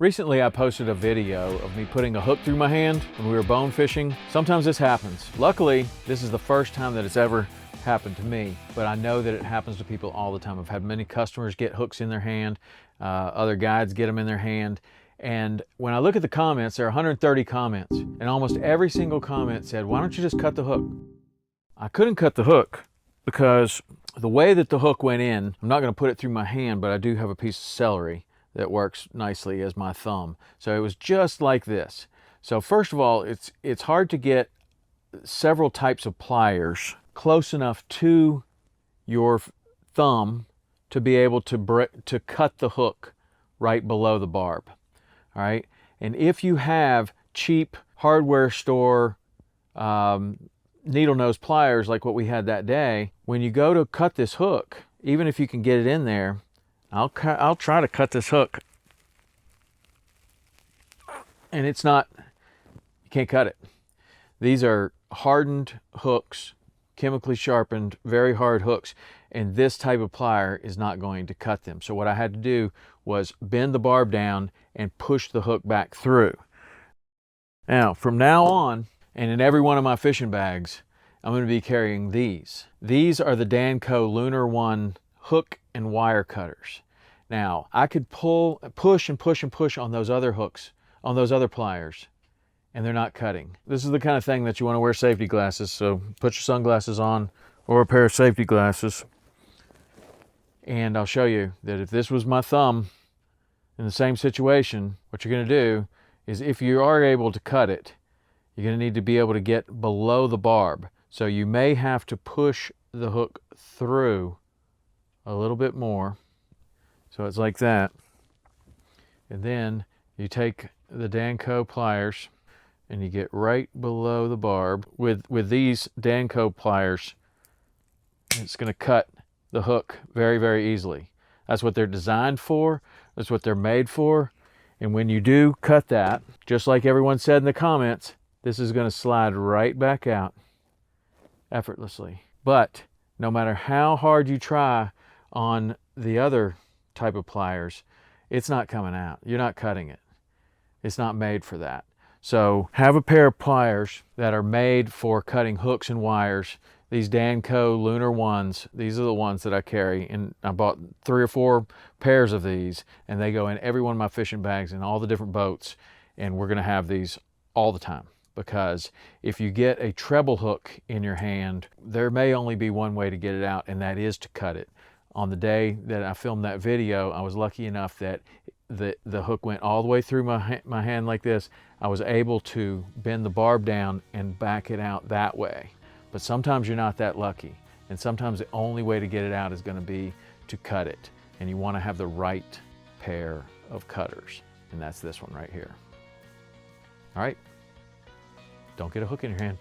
Recently I posted a video of me putting a hook through my hand when we were bone fishing. Sometimes this happens. Luckily, this is the first time that it's ever happened to me, but I know that it happens to people all the time. I've had many customers get hooks in their hand, other guides get them in their hand, and when I look at the comments, there are 130 comments, and almost every single comment said, why don't you just cut the hook? I couldn't cut the hook because the way that the hook went in, I'm not going to put it through my hand, but I do have a piece of celery that works nicely as my thumb. So it was just like this. So first of all, it's hard to get several types of pliers close enough to your thumb to be able to cut the hook right below the barb. All right, and if you have cheap hardware store needle nose pliers like what we had that day, when you go to cut this hook, even if you can get it in there, I'll try to cut this hook, and it's not, you can't cut it. These are hardened hooks, chemically sharpened, very hard hooks, and this type of plier is not going to cut them. So what I had to do was bend the barb down and push the hook back through. Now, from now on, and in every one of my fishing bags, I'm going to be carrying these. These are the Danco Lunar One hook and wire cutters. Now, I could push and push and push on those other hooks, on those other pliers, and they're not cutting. This is the kind of thing that you want to wear safety glasses, so put your sunglasses on or a pair of safety glasses. And I'll show you that if this was my thumb in the same situation, what you're going to do is, if you are able to cut it, you're going to need to be able to get below the barb. So you may have to push the hook through a little bit more. So it's like that. And then you take the Danco pliers and you get right below the barb. With these Danco pliers, it's going to cut the hook very, very easily. That's what they're designed for. That's what they're made for. And when you do cut that, just like everyone said in the comments, this is going to slide right back out effortlessly. But no matter how hard you try on the other type of pliers, it's not coming out. You're not cutting it. It's not made for that. So have a pair of pliers that are made for cutting hooks and wires. These Danco Lunar Ones, these are the ones that I carry, and I bought 3 or 4 pairs of these, and they go in every one of my fishing bags in all the different boats, and we're going to have these all the time. Because if you get a treble hook in your hand, there may only be one way to get it out, and that is to cut it. On the day that I filmed that video, I was lucky enough that the hook went all the way through my hand like this. I was able to bend the barb down and back it out that way. But sometimes you're not that lucky, and sometimes the only way to get it out is going to be to cut it, and you want to have the right pair of cutters, and that's this one right here. All right, don't get a hook in your hand.